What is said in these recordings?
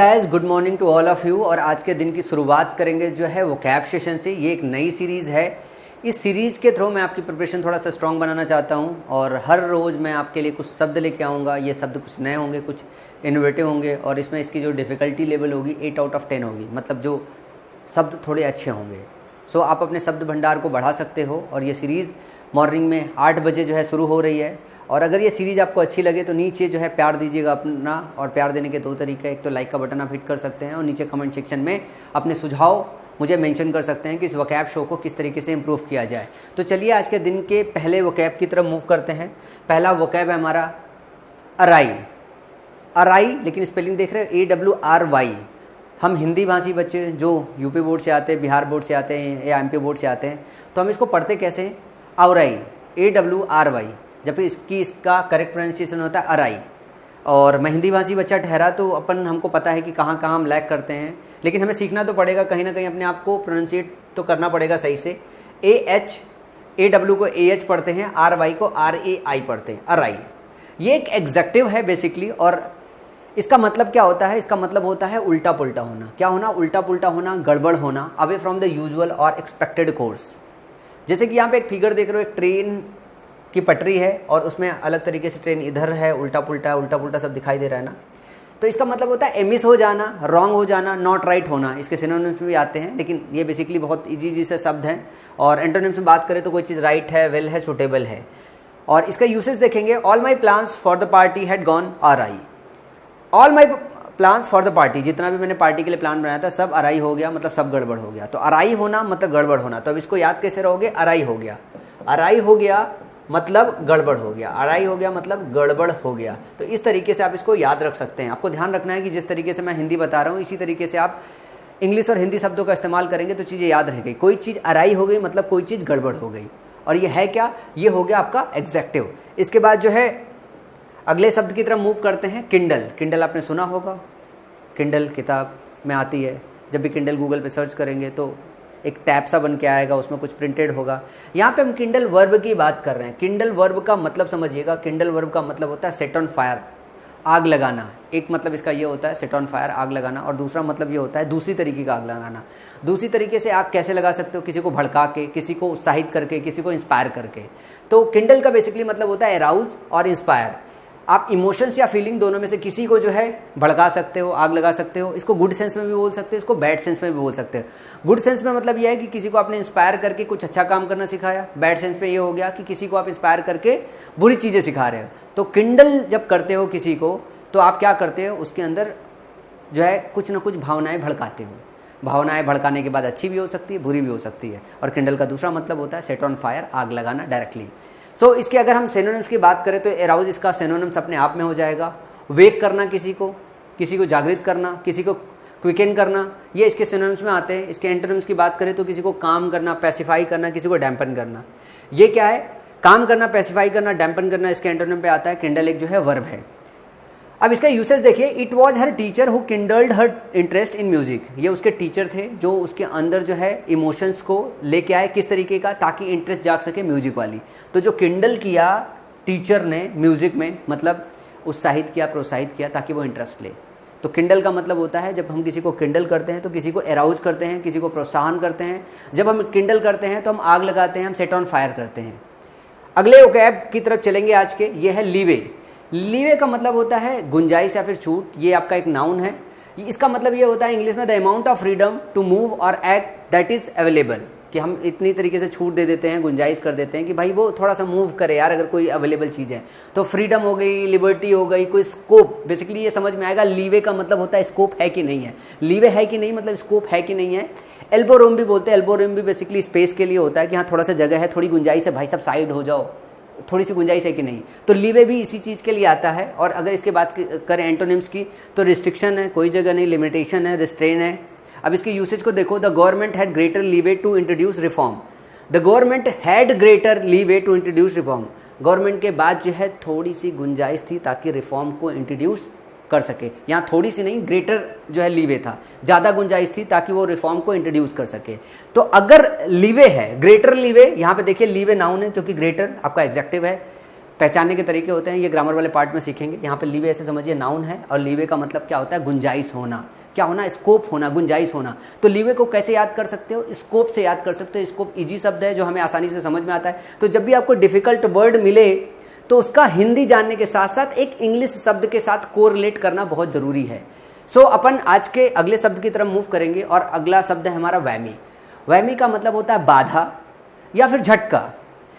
Guys, good morning to all of you. और आज के दिन की शुरुआत करेंगे जो है वोकैब सेशन से। ये एक नई सीरीज़ है। इस सीरीज़ के थ्रू मैं आपकी प्रिपरेशन थोड़ा सा स्ट्रॉन्ग बनाना चाहता हूँ और हर रोज़ मैं आपके लिए कुछ शब्द लेके आऊँगा। ये शब्द कुछ नए होंगे, कुछ इनोवेटिव होंगे और इसमें इसकी जो डिफ़िकल्टी लेवल होगी 8 आउट ऑफ 10 होगी, मतलब जो शब्द थोड़े अच्छे होंगे। सो आप अपने शब्द भंडार को बढ़ा सकते हो। और ये सीरीज़ मॉर्निंग में 8 बजे जो है शुरू हो रही है। और अगर ये सीरीज़ आपको अच्छी लगे तो नीचे जो है प्यार दीजिएगा अपना। और प्यार देने के 2 तरीके, एक तो लाइक का बटन आप हिट कर सकते हैं और नीचे कमेंट सेक्शन में अपने सुझाव मुझे मेंशन कर सकते हैं कि इस वोकैब शो को किस तरीके से इम्प्रूव किया जाए। तो चलिए आज के दिन के पहले वोकैब की तरफ मूव करते हैं। पहला वोकैब है हमारा अराई। अराई, लेकिन स्पेलिंग देख रहे हैं AWRY। हम हिंदी भाषी बच्चे जो यूपी बोर्ड से आते हैं, बिहार बोर्ड से आते हैं या MP बोर्ड से आते हैं, तो हम इसको पढ़ते कैसे हैं? औराई, AWRY, जबकि इसका करेक्ट प्रोनाउंसिएशन होता है अराई। और मैं हिंदी भाषी बच्चा ठहरा तो हमको पता है कि कहाँ कहाँ हम लैग करते हैं, लेकिन हमें सीखना तो पड़ेगा, कहीं ना कहीं अपने आप को प्रोनाउंसिएट तो करना पड़ेगा सही से। AW को AH पढ़ते हैं, RY को RAI पढ़ते हैं, अराई। ये एक एग्जेक्टिव है बेसिकली। और इसका मतलब क्या होता है? इसका मतलब होता है उल्टा पुल्टा होना। क्या होना? उल्टा पुल्टा होना, गड़बड़ होना, अवे फ्रॉम द यूजुअल और एक्सपेक्टेड कोर्स। जैसे कि यहाँ पे एक फिगर देख रहे हो, एक ट्रेन की पटरी है और उसमें अलग तरीके से ट्रेन इधर है, उल्टा पुल्टा सब दिखाई दे रहा है ना। तो इसका मतलब होता है एमिस हो जाना, रॉन्ग हो जाना, नॉट राइट होना। इसके सिनोनिम्स में भी आते हैं, लेकिन ये बेसिकली बहुत इजी से शब्द हैं। और एंटोनिम्स में बात करें तो कोई चीज़ राइट है, वेल है, सुटेबल है। और इसका यूसेज देखेंगे, all my plans for the party had gone Arai. All my plans for the party, जितना भी मैंने पार्टी के लिए प्लान बनाया था सब अराई हो गया, मतलब सब गड़बड़ हो गया। तो अराई होना मतलब गड़बड़ होना। तो अब इसको याद कैसे रहोगे? अराई हो गया, अराई हो गया मतलब गड़बड़ हो गया, अराई हो गया मतलब गड़बड़ हो गया। तो इस तरीके से आप इसको याद रख सकते हैं। आपको ध्यान रखना है कि जिस तरीके से मैं हिंदी बता रहा हूँ इसी तरीके से आप इंग्लिश और हिंदी शब्दों का इस्तेमाल करेंगे तो चीज़ें याद रह गई। कोई चीज़ अराई हो गई मतलब कोई चीज़ गड़बड़ हो गई। और ये है क्या? ये हो गया आपका एग्जेक्टिव। इसके बाद जो है अगले शब्द की तरफ मूव करते हैं, किंडल। किंडल आपने सुना होगा, किंडल किताब में आती है। जब भी किंडल गूगल पे सर्च करेंगे तो एक टैब सा बन के आएगा, उसमें कुछ प्रिंटेड होगा। यहाँ पे हम किंडल वर्ब की बात कर रहे हैं। किंडल वर्ब का मतलब समझिएगा। किंडल वर्ब का मतलब होता है सेट ऑन फायर, आग लगाना। एक मतलब इसका ये होता है सेट ऑन फायर, आग लगाना। और दूसरा मतलब ये होता है दूसरी तरीके का आग लगाना। दूसरी तरीके से आग कैसे लगा सकते हो? किसी को भड़का के, किसी को उत्साहित करके, किसी को इंस्पायर करके। तो किंडल का बेसिकली मतलब होता है अराउज और इंस्पायर। आप इमोशंस या फीलिंग दोनों में से किसी को जो है भड़का सकते हो, आग लगा सकते हो। इसको गुड सेंस में भी बोल सकते हो, इसको बैड सेंस में भी बोल सकते हो। गुड सेंस में मतलब यह है कि किसी को आपने इंस्पायर करके कुछ अच्छा काम करना सिखाया। बैड सेंस में ये हो गया कि किसी को आप इंस्पायर करके बुरी चीज़ें सिखा रहे हो। तो किंडल जब करते हो किसी को तो आप क्या करते हो? उसके अंदर जो है कुछ ना कुछ भावनाएं भड़काते हो। भावनाएं भड़काने के बाद अच्छी भी हो सकती है, बुरी भी हो सकती है। और किंडल का दूसरा मतलब होता है सेट ऑन फायर, आग लगाना डायरेक्टली। सो इसके अगर हम सिनोनिम्स की बात करें तो अराउज इसका सिनोनिम्स अपने आप में हो जाएगा। वेक करना, किसी को जागृत करना, किसी को क्विकन करना, ये इसके सिनोनिम्स में आते हैं। इसके एंटोनिम्स की बात करें तो किसी को काम करना, पैसिफाई करना, किसी को डैम्पन करना। ये क्या है? काम करना, पैसिफाई करना, डैम्पन करना, इसके एंटोनिम पे आता है। किंडल एक जो है वर्ब है। अब इसका यूसेज देखिए, it was her teacher who kindled her interest in music. ये उसके टीचर थे जो उसके अंदर जो है इमोशंस को लेके आए, किस तरीके का? ताकि इंटरेस्ट जाग सके म्यूजिक वाली। तो जो किंडल किया टीचर ने म्यूजिक में, मतलब उत्साहित किया, प्रोत्साहित किया ताकि वो इंटरेस्ट ले। तो किंडल का मतलब होता है जब हम किसी को किंडल करते हैं तो किसी को अराउज करते हैं, किसी को प्रोत्साहन करते हैं। जब हम किंडल करते हैं तो हम आग लगाते हैं, हम सेट ऑन फायर करते हैं। अगले वोकैब की तरफ चलेंगे आज के। ये है लीवे। लीवे का मतलब होता है गुंजाइश या फिर छूट। ये आपका एक नाउन है। इसका मतलब ये होता है इंग्लिश में the amount of freedom to move और एक्ट दैट इज अवेलेबल। कि हम इतनी तरीके से छूट दे देते हैं, गुंजाइश कर देते हैं कि भाई वो थोड़ा सा मूव करे यार, अगर कोई अवेलेबल चीज़ है तो। फ्रीडम हो गई, लिबर्टी हो गई, कोई स्कोप। बेसिकली ये समझ में आएगा लीवे का मतलब होता है स्कोप है कि नहीं है। लीवे है कि नहीं मतलब स्कोप है कि नहीं है। एल्बो रूम भी बोलते हैं। एल्बो रूम भी बेसिकली स्पेस के लिए होता है कि हाँ थोड़ा सा जगह है, थोड़ी गुंजाइश है, भाई सब साइड हो जाओ, थोड़ी सी गुंजाइश है कि नहीं। तो लीवे भी इसी चीज़ के लिए आता है। और अगर इसके बात करें एंटोनिम्स की तो रिस्ट्रिक्शन है, कोई जगह नहीं, लिमिटेशन है, रिस्ट्रेन है। अब इसके यूसेज को देखो, the government had greater leeway to introduce reform. The government had greater leeway to introduce reform. Government के बाद जो है थोड़ी सी गुंजाइश थी ताकि रिफॉर्म को इंट्रोड्यूस कर सके। यहाँ थोड़ी सी नहीं, ग्रेटर जो है लीवे था, ज़्यादा गुंजाइश थी ताकि वो रिफॉर्म को इंट्रोड्यूस कर सके। तो अगर लीवे है, ग्रेटर लीवे, यहाँ पे देखिए लीवे नाउन है क्योंकि ग्रेटर आपका एग्जेक्टिव है। पहचानने के तरीके होते हैं, ये ग्रामर वाले पार्ट में सीखेंगे। यहाँ पे लीवे ऐसे समझिए नाउन है, और लीवे का मतलब क्या होता है, गुंजाइश होना। क्या होना, स्कोप होना, गुंजाइश होना। तो लीवे को कैसे याद कर सकते हो, स्कोप से याद कर सकते हो। स्कोप इजी शब्द है जो हमें आसानी से समझ में आता है। तो जब भी आपको डिफिकल्ट वर्ड मिले तो उसका हिंदी जानने के साथ साथ एक इंग्लिश शब्द के साथ कोरिलेट करना बहुत जरूरी है। सो अपन आज के अगले शब्द की तरफ मूव करेंगे, और अगला शब्द है हमारा वैमी। वैमी का मतलब होता है बाधा या फिर झटका।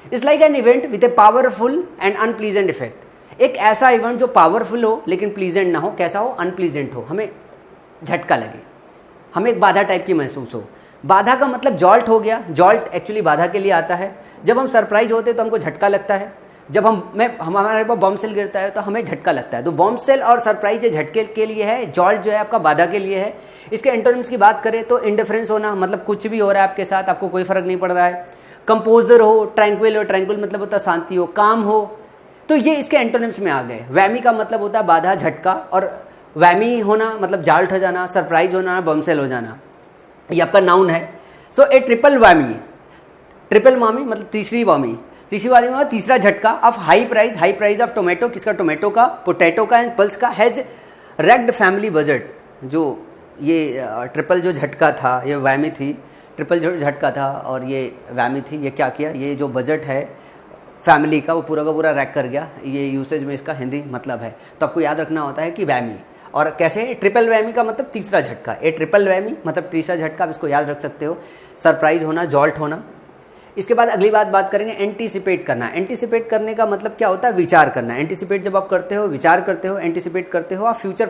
It's like an event with a powerful and unpleasant effect. एक ऐसा इवेंट जो पावरफुल हो लेकिन प्लीजेंट ना हो। कैसा हो, अनप्लीजेंट हो, हमें झटका लगे, हमें एक बाधा टाइप की महसूस हो। बाधा का मतलब जॉल्ट हो गया। जॉल्ट एक्चुअली बाधा के लिए आता है। जब हम सरप्राइज होते हैं तो हमको झटका लगता है। जब हमारे पास बॉम्ब सेल गिरता है तो हमें झटका लगता है। तो बॉम्ब सेल और सरप्राइज झटके के लिए है, जॉल्ट जो है आपका बाधा के लिए है। इसके एंटोनिम्स की बात करें तो इंडिफरेंस होना, मतलब कुछ भी हो रहा है आपके साथ, आपको कोई फर्क नहीं पड़ रहा है। कंपोजर हो, ट्रैंक्विल हो, ट्रैंक्विल मतलब होता है शांति हो, काम हो। तो ये इसके एंटोनिम्स में आ गए। वैमी का मतलब होता है बाधा, झटका, और वैमी होना मतलब जाल्ट हो जाना, सरप्राइज होना, बमसेल हो जाना, ये आपका नाउन है। सो ए ट्रिपल वैमी, ट्रिपल वामी मतलब तीसरी वामी, तीसरी वाली में तीसरा झटका of high price of tomato. किसका, टोमेटो का, पोटैटो का एंड पल्स का, हैज रैक्ड फैमिली बजट। जो ये ट्रिपल जो झटका था, ये वैमी थी, ट्रिपल जो झटका था और ये वैमी थी, ये क्या किया, ये जो बजट है फैमिली का वो पूरा का पूरा रैक कर गया। ये यूसेज में इसका हिंदी मतलब है। तो आपको याद रखना होता है कि वैमी, और कैसे, ट्रिपल वैमी का मतलब तीसरा झटका। ए ट्रिपल वैमी मतलब तीसरा झटका, आप इसको याद रख सकते हो। सरप्राइज होना, जॉल्ट होना। इसके बाद अगली बात करेंगे एंटीसिपेट करना। एंटीसिपेट करने का मतलब क्या होता है, विचार करना। एंटीसिपेट जब आप करते हो, विचार करते हो, एंटीसिपेट करते हो, आप फ्यूचर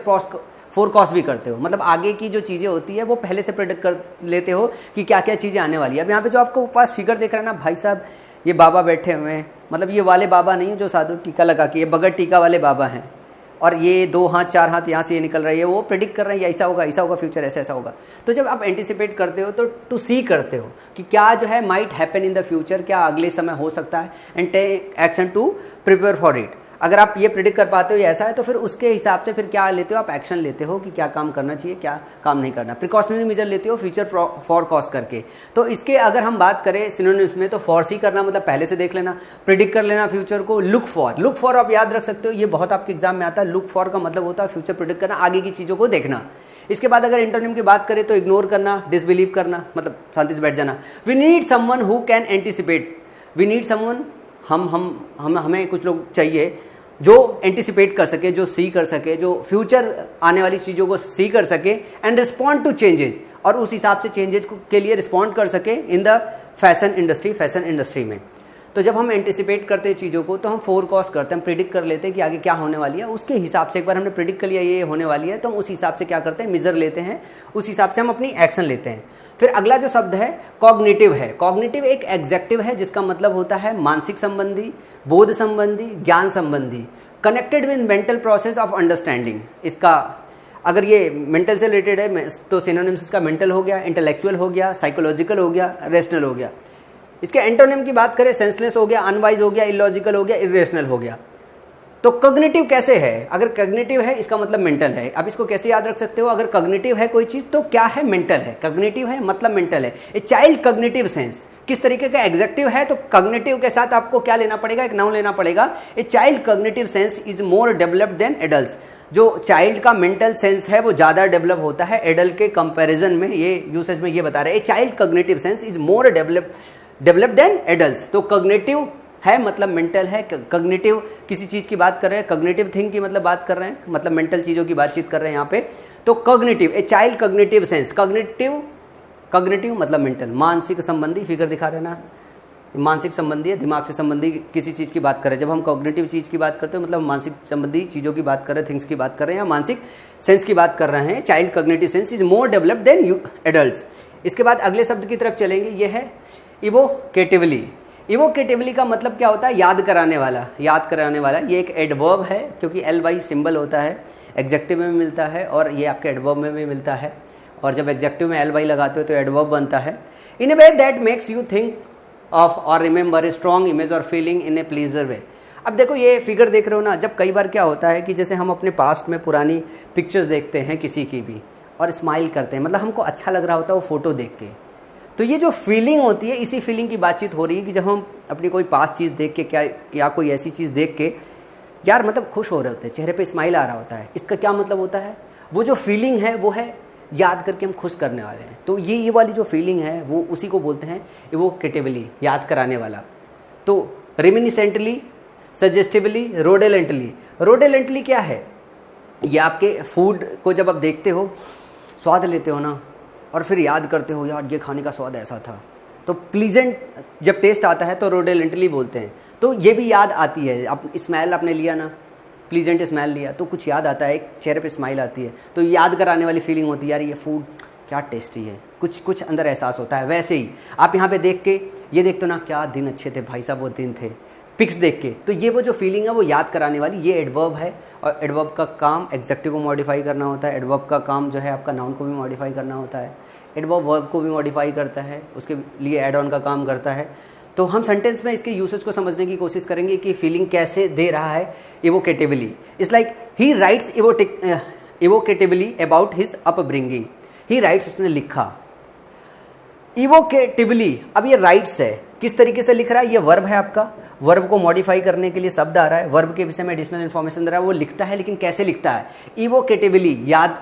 फोरकास्ट भी करते हो। मतलब आगे की जो चीज़ें होती है वो पहले से प्रेडिक्ट कर लेते हो कि क्या क्या चीज़ें आने वाली है। अब यहाँ पे जो आपको पास फिगर देख रहा है ना भाई साहब, ये बाबा बैठे हुए हैं, मतलब ये वाले बाबा नहीं जो साधु टीका लगा के, ये बगैर टीका वाले बाबा हैं। और ये 2 हाथ 4 हाथ यहाँ से ये निकल रहा है, वो प्रेडिक्ट कर रहे हैं ऐसा होगा फ्यूचर, ऐसा होगा। तो जब आप एंटीसिपेट करते हो तो टू सी करते हो कि क्या जो है might happen in the future, क्या अगले समय हो सकता है, and take action to prepare for it. अगर आप ये प्रेडिक्ट कर पाते हो ये ऐसा है, तो फिर उसके हिसाब से फिर क्या लेते हो, आप एक्शन लेते हो कि क्या काम करना चाहिए, क्या काम नहीं करना। प्रिकॉशनरी मेजर लेते हो फ्यूचर फॉरकास्ट करके। तो इसके अगर हम बात करें सिनोनिम्स में, तो फॉरसी करना मतलब पहले से देख लेना, प्रेडिक्ट कर लेना फ्यूचर को। लुक फॉर आप याद रख सकते हो, ये बहुत आपके एग्जाम में आता है। लुक फॉर का मतलब होता है फ्यूचर प्रेडिक्ट करना, आगे की चीज़ों को देखना। इसके बाद अगर इंटरनेम की बात करें तो इग्नोर करना, डिसबिलीव करना, मतलब शांति से बैठ जाना। We need someone who can anticipate. We need someone, हमें कुछ लोग चाहिए जो एंटीसिपेट कर सके, जो सी कर सके, जो फ्यूचर आने वाली चीज़ों को सी कर सके, एंड रिस्पॉन्ड टू चेंजेस, और उस हिसाब से चेंजेस के लिए रिस्पॉन्ड कर सके इन द फैशन इंडस्ट्री में। तो जब हम एंटीसिपेट करते हैं चीज़ों को तो हम फोरकास्ट करते हैं, हम प्रेडिक्ट कर लेते हैं कि आगे क्या होने वाली है। उसके हिसाब से एक बार हमने प्रेडिक्ट कर लिया ये होने वाली है, तो हम उस हिसाब से क्या करते हैं, मेजर लेते हैं, उस हिसाब से हम अपनी एक्शन लेते हैं। फिर अगला जो शब्द है कॉग्निटिव है। कॉग्निटिव एक एग्जेक्टिव है जिसका मतलब होता है मानसिक संबंधी, बोध संबंधी, ज्ञान संबंधी, connected with mental process of understanding. इसका अगर ये मेंटल से रिलेटेड है तो सिनोनिम्स इसका मेंटल हो गया, इंटेलेक्चुअल हो गया, साइकोलॉजिकल हो गया, रेशनल हो गया। इसके एंटोनिम की बात करें, सेंसलेस हो गया, अनवाइज हो गया, इलॉजिकल हो गया, इरेशनल हो गया। तो कॉग्निटिव कैसे है, अगर कॉग्निटिव है इसका मतलब मेंटल है। अब इसको कैसे याद रख सकते हो, अगर कॉग्निटिव है कोई चीज तो क्या है, मेंटल है। कॉग्निटिव है मतलब मेंटल है। ए चाइल्ड कॉग्निटिव सेंस किस तरीके का एग्जेक्टिव है, तो कॉग्निटिव के साथ आपको क्या लेना पड़ेगा, एक नाउन लेना पड़ेगा। A child cognitive sense is more developed than adults. जो चाइल्ड का मेंटल सेंस है वो ज्यादा डेवलप होता है एडल्ट के कंपैरिजन में। ये यूसेज में ये बता रहे हैं, a child cognitive sense is more developed than adults. तो कॉग्निटिव है मतलब मेंटल है। कॉग्निटिव किसी चीज की बात कर रहे हैं, कॉग्निटिव थिंग की मतलब बात कर रहे हैं, मतलब मेंटल चीजों की बातचीत कर रहे हैं यहाँ पे। तो कॉग्निटिव, ए चाइल्ड कॉग्निटिव सेंस, कॉग्निटिव मतलब मेंटल, मानसिक संबंधी, फिगर दिखा रहे ना, मानसिक संबंधी है, दिमाग से संबंधी किसी चीज की बात कर रहे हैं। जब हम कॉग्निटिव चीज की बात करते हैं मतलब मानसिक संबंधी चीजों की बात कर रहे हैं, थिंग्स की बात कर रहे हैं या मानसिक सेंस की बात कर रहे हैं। Child cognitive sense is more developed than adults. इसके बाद अगले शब्द की तरफ चलेंगे, ये है इवोकेटिवली। इवोकेटिवली का मतलब क्या होता है, याद कराने वाला, याद कराने वाला। ये एक एडवर्ब है क्योंकि LY सिंबल होता है, एग्जेक्टिव में मिलता है और ये आपके एडवर्ब में भी मिलता है। और जब एग्जेक्टिव में LY लगाते हो तो एडवर्ब बनता है। In a way that makes you think of or remember a strong image or feeling in a pleasure way. अब देखो ये फिगर देख रहे हो ना, जब कई बार क्या होता है कि जैसे हम अपने पास्ट में पुरानी पिक्चर्स देखते हैं किसी की भी और स्माइल करते हैं, मतलब हमको अच्छा लग रहा होता है वो फोटो देख के, तो ये जो फीलिंग होती है, इसी फीलिंग की बातचीत हो रही है कि जब हम अपनी कोई पास चीज़ देख के क्या कोई ऐसी चीज़ देख के यार मतलब खुश हो रहे होते हैं, चेहरे पे स्माइल आ रहा होता है। इसका क्या मतलब होता है, वो जो फीलिंग है वो है याद करके हम खुश करने वाले हैं। तो ये वाली जो फीलिंग है वो उसी को बोलते हैं इवोकेटिवली, याद कराने वाला। तो रेमिनिसेंटली, सजेस्टिवली, रोडेलेंटली। रोडेलेंटली क्या है, ये आपके फूड को जब आप देखते हो, स्वाद लेते हो ना, और फिर याद करते हो यार ये खाने का स्वाद ऐसा था, तो प्लीजेंट जब टेस्ट आता है तो रोडेलेंटली बोलते हैं। तो ये भी याद आती है, आप स्मेल आपने लिया ना, प्लीजेंट स्मेल लिया तो कुछ याद आता है, एक चेहरे पे स्माइल आती है, तो याद कराने वाली फीलिंग होती है यार ये फूड क्या टेस्टी है, कुछ अंदर एहसास होता है। वैसे ही आप यहाँ पे देख के ये देखते हो ना, क्या दिन अच्छे थे भाई साहब, वो दिन थे, पिक्स देख के, तो ये वो जो फीलिंग है वो याद कराने वाली, ये एडवर्ब है। और एडवर्ब का काम एडजेक्टिव को मॉडिफाई करना होता है, एडवर्ब का काम जो है आपका नाउन को भी मॉडिफाई करना होता है, एडवर्ब वर्ब को भी मॉडिफाई करता है, उसके लिए एड ऑन का काम करता है। तो हम सेंटेंस में इसके यूसेज को समझने की कोशिश करेंगे कि फीलिंग कैसे दे रहा है evocatively. It's like he writes evocatively about his upbringing. He writes, उसने लिखा इवोकेटिवली। अब ये राइट्स है, किस तरीके से लिख रहा है, ये वर्ब है आपका, वर्ब को मॉडिफाई करने के लिए शब्द आ रहा है, वर्ब के विषय में एडिशनल इन्फॉर्मेशन दे रहा है, वो लिखता है, लेकिन कैसे लिखता है, इवोकेटिवली, याद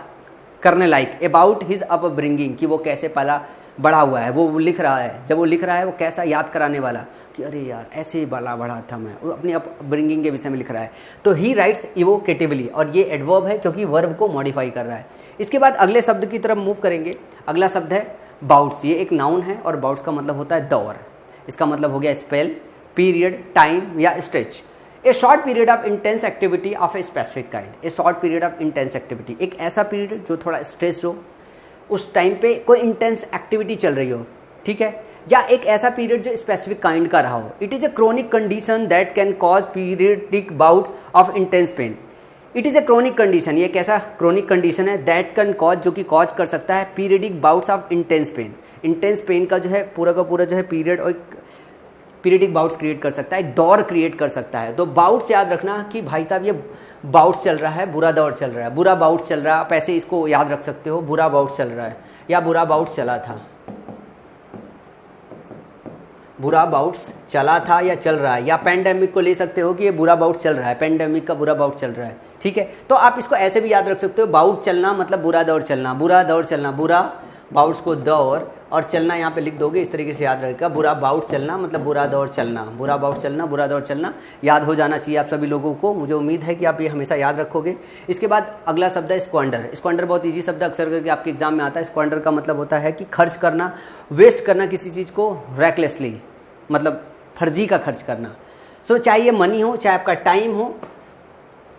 करने लायक, अबाउट हिज अपब्रिंगिंग, कि वो कैसे पला बड़ा हुआ है, वो लिख रहा है। जब वो लिख रहा है वो कैसा, याद कराने वाला कि अरे यार ऐसे ही बड़ा था मैं, वो अपनी अपब्रिंगिंग के विषय में लिख रहा है। तो ही राइट्स इवोकेटिवली, और ये एडवर्ब है क्योंकि वर्ब को मॉडिफाई कर रहा है। इसके बाद अगले शब्द की तरफ मूव करेंगे। अगला शब्द है बाउट्स। ये एक नाउन है और बाउट्स का मतलब होता है दौर। इसका मतलब हो गया स्पेल, पीरियड, टाइम या stretch. A short period of intense activity of a specific kind. A short period of intense activity, एक ऐसा पीरियड जो थोड़ा स्ट्रेस हो, उस टाइम पे कोई इंटेंस एक्टिविटी चल रही हो, ठीक है, या एक ऐसा पीरियड जो स्पेसिफिक काइंड का रहा हो। It is a chronic condition that can cause periodic bouts of intense pen. It is a chronic condition, ये एक ऐसा क्रोनिक कंडीशन है दैट कैन कॉज, जो कि कॉज कर सकता है periodic bouts of intense pen. Intense pen का जो है पूरा का पूरा जो है पीरियड, और पीरियडिक बाउट्स क्रिएट कर सकता है, एक दौर क्रिएट कर सकता है। तो बाउट्स याद रखना कि भाई साहब ये बाउट्स चल रहा है, बुरा दौर चल रहा है, बुरा बाउट्स चल रहा है। आप ऐसे इसको याद रख सकते हो, बुरा बाउट्स चल रहा है या बुरा बाउट्स चला था, बुरा बाउट्स चला था या चल रहा है। या पेंडेमिक को ले सकते हो कि ये बुरा बाउट चल रहा है, पेंडेमिक का बुरा बाउट चल रहा है, ठीक है। तो आप इसको ऐसे भी याद रख सकते हो, बाउट चलना मतलब बुरा दौर चलना, बुरा दौर चलना, बुरा बाउट्स को दौर और चलना यहाँ पे लिख दोगे, इस तरीके से याद रहेगा। बुरा बाउट चलना मतलब बुरा दौर चलना, बुरा बाउट चलना, बुरा दौर चलना, याद हो जाना चाहिए आप सभी लोगों को। मुझे उम्मीद है कि आप ये हमेशा याद रखोगे। इसके बाद अगला शब्द है स्क्वांडर। स्क्वांडर बहुत ईजी शब्द अक्सर करके आपके एग्जाम में आता है। स्क्वांडर का मतलब होता है कि खर्च करना, वेस्ट करना किसी चीज़ को रैकलेसली, मतलब फर्जी का खर्च करना। सो चाहे ये मनी हो, चाहे आपका टाइम हो,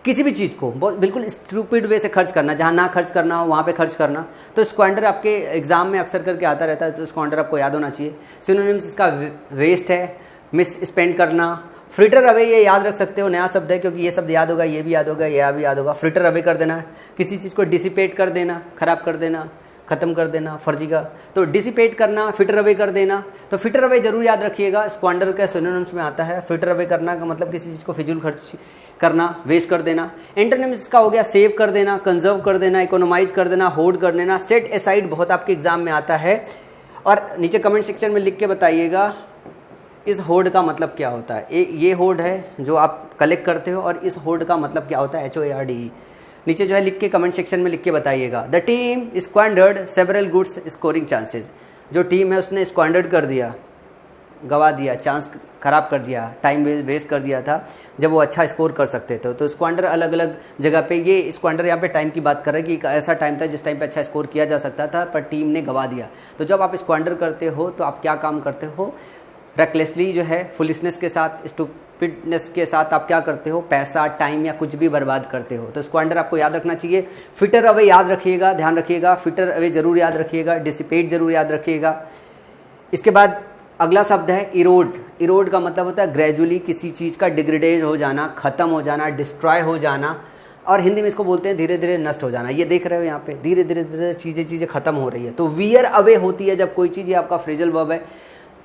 किसी भी चीज़ को बिल्कुल स्टूपिड वे से खर्च करना, जहाँ ना खर्च करना हो वहाँ पे खर्च करना। तो स्क्वांडर आपके एग्जाम में अक्सर करके आता रहता है, तो स्क्वांडर आपको याद होना चाहिए। सिनोनिम्स इसका वेस्ट है, मिस स्पेंड करना, फ्रिटर अवे, ये याद रख सकते हो, नया शब्द है क्योंकि ये शब्द याद होगा, ये भी याद होगा, यह भी याद होगा। फ्रिटर अवे कर देना, किसी चीज़ को डिसिपेट कर देना, खराब कर देना, खत्म कर देना, फर्जी का। तो डिसिपेट करना, फिटर अवे कर देना। तो फिटर अवे जरूर याद रखिएगा, स्क्वांडर के सिनोनिम्स में आता है। फिटर अवे करना का मतलब किसी चीज़ को फिजूल खर्च करना, वेस्ट कर देना। एंटोनिम्स का हो गया सेव कर देना, कंजर्व कर देना, इकोनोमाइज कर देना, होल्ड कर देना। सेट एसाइड बहुत आपके एग्जाम में आता है, और नीचे कमेंट सेक्शन में लिख के बताइएगा इस होल्ड का मतलब क्या होता है। ये होल्ड है जो आप कलेक्ट करते हो, और इस होल्ड का मतलब क्या होता है, HOARD। नीचे जो है लिख के कमेंट सेक्शन में लिख के बताइएगा। The team squandered several goods scoring chances. जो टीम है उसने स्क्वांडर्ड कर दिया, गवा दिया, चांस खराब कर दिया, टाइम वेस्ट कर दिया था जब वो अच्छा स्कोर कर सकते थे। तो स्क्वांडर अलग अलग जगह पे, ये स्क्वांडर यहाँ पे टाइम की बात कर रहे हैं कि एक ऐसा टाइम था जिस टाइम पे अच्छा स्कोर किया जा सकता था पर टीम ने गवा दिया। तो जब आप स्क्वांडर करते हो तो आप क्या काम करते हो, रेकलेसली जो है, फुलिशनेस के साथ, स्टूपिडनेस के साथ आप क्या करते हो, पैसा, टाइम या कुछ भी बर्बाद करते हो। तो स्क्वांडर आपको याद रखना चाहिए। फिटर अवे याद रखिएगा, ध्यान रखिएगा, फिटर अवे जरूर याद रखिएगा, डिसिपेट जरूर याद रखिएगा। इसके बाद अगला शब्द है इरोड। इरोड का मतलब होता है ग्रेजुअली किसी चीज़ का डिग्रेडेड हो जाना, खत्म हो जाना, डिस्ट्रॉय हो जाना, और हिंदी में इसको बोलते हैं धीरे धीरे नष्ट हो जाना। ये देख रहे हो यहाँ पे, धीरे धीरे चीज़ें खत्म हो रही है। तो वियर अवे होती है जब कोई चीज़, ये आपका फ्रेजल वर्ब है,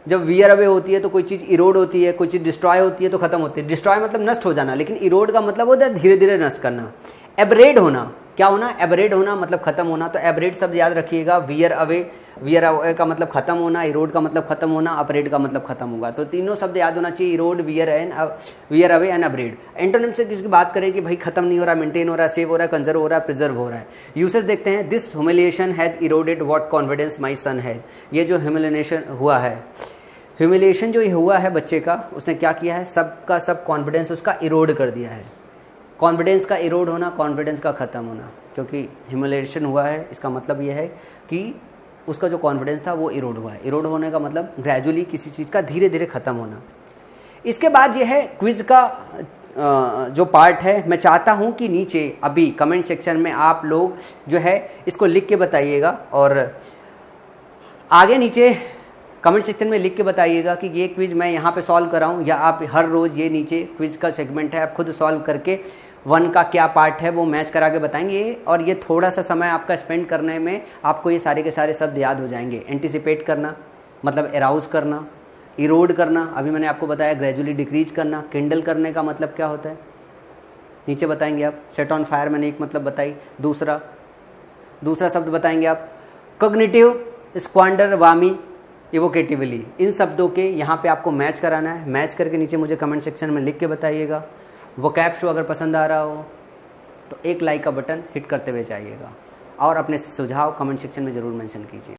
जब वियर अवे होती है तो कोई चीज़ इरोड होती है, कोई चीज़ डिस्ट्रॉय होती है तो खत्म होती है। डिस्ट्रॉय मतलब नष्ट हो जाना, लेकिन इरोड का मतलब होता है धीरे धीरे नष्ट करना। एब्रेड होना, क्या होना, एब्रेड होना मतलब खत्म होना। तो एब्रेड शब्द याद रखिएगा, वियर अवे वियर अवे का मतलब खत्म होना, इरोड का मतलब खत्म होना, अपरेड का मतलब खत्म होगा। तो तीनों शब्द याद होना चाहिए, erode, wear away and abrade. Antonym से किसकी बात करें कि भाई खत्म नहीं हो रहा, मेंटेन हो रहा, सेव हो रहा, कंजर्व हो रहा, प्रिजर्व हो रहा है। यूसेज देखते हैं, this humiliation has eroded what confidence my son has. ये जो ह्यूमिलिएशन हुआ है, ह्यूमिलिएशन जो हुआ है बच्चे का, उसने क्या किया है, सबका सब कॉन्फिडेंस उसका इरोड कर दिया है। कॉन्फिडेंस का इरोड होना, कॉन्फिडेंस का ख़त्म होना, क्योंकि ह्यूमिलिएशन हुआ है, इसका मतलब ये है कि उसका जो कॉन्फिडेंस था वो इरोड हुआ है। इरोड होने का मतलब ग्रेजुअली किसी चीज़ का धीरे धीरे ख़त्म होना। इसके बाद ये है क्विज़ का जो पार्ट है। मैं चाहता हूँ कि नीचे अभी कमेंट सेक्शन में आप लोग जो है इसको लिख के बताइएगा, और आगे नीचे कमेंट सेक्शन में लिख के बताइएगा कि ये क्विज़ मैं यहाँ पे सॉल्व कराऊँ, या आप हर रोज़ ये नीचे क्विज़ का सेगमेंट है, आप खुद सॉल्व करके 1 का क्या पार्ट है वो मैच करा के बताएंगे। और ये थोड़ा सा समय आपका स्पेंड करने में आपको ये सारे के सारे शब्द याद हो जाएंगे। एंटिसिपेट करना मतलब एराउज करना, इरोड करना अभी मैंने आपको बताया, ग्रेजुअली डिक्रीज करना, किंडल करने का मतलब क्या होता है नीचे बताएंगे आप। सेट ऑन फायर मैंने एक मतलब बताई, दूसरा शब्द बताएंगे आप कॉग्निटिव स्क्वांडर वामी इवोकेटिवली। इन शब्दों के यहाँ पे आपको मैच कराना है। मैच करके नीचे मुझे कमेंट सेक्शन में लिख के बताइएगा। वोकैब शो अगर पसंद आ रहा हो तो एक लाइक का बटन हिट करते हुए जाइएगा, और अपने सुझाव कमेंट सेक्शन में ज़रूर मेंशन कीजिए।